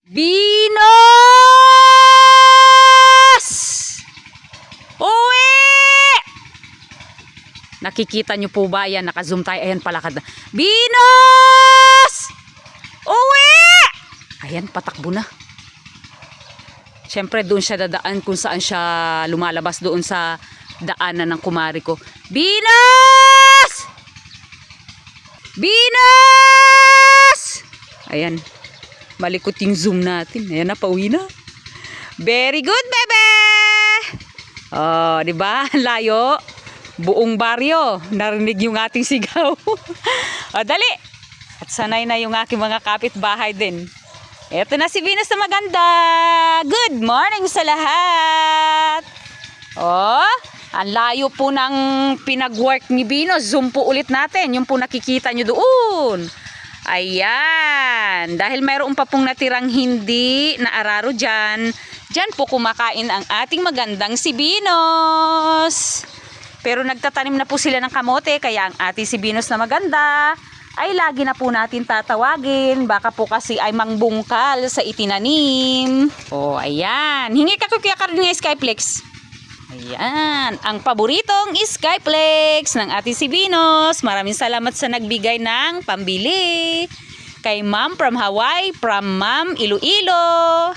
Venus! Uwi! Nakikita nyo po ba? Ayan, naka-zoom tayo. Ayan, palakad na. Venus! Uwi! Ayan, patakbo na. Siyempre, doon siya dadaan kung saan siya lumalabas doon sa daanan ng kumari ko. Venus! Venus! Ayan. Malikot yung zoom natin. Ayan na, pauwi na. Very good, bebe! Oh, di ba? Layo. Buong baryo. Narinig yung ating sigaw. O, dali. At sanay na yung aking mga kapitbahay din. Eto na si Venus na maganda. Good morning sa lahat. Oh, ang layo po ng pinag-work ni Venus. Zoom po ulit natin. Yung po nakikita nyo doon. Ayan. Dahil mayroon pa pong natirang hindi na araro dyan. Dyan po kumakain ang ating magandang si Venus. Pero nagtatanim na po sila ng kamote. Kaya ang ating si Venus na maganda ay lagi na po natin tatawagin. Baka po kasi ay mangbungkal sa itinanim. O, ayan. Hingi ka kuya ka rin ng Skyflex. Ayan. Ang paboritong Skyflex ng ating si Venus. Maraming salamat sa nagbigay ng pambili. Kay Ma'am from Hawaii, from Ma'am Iloilo.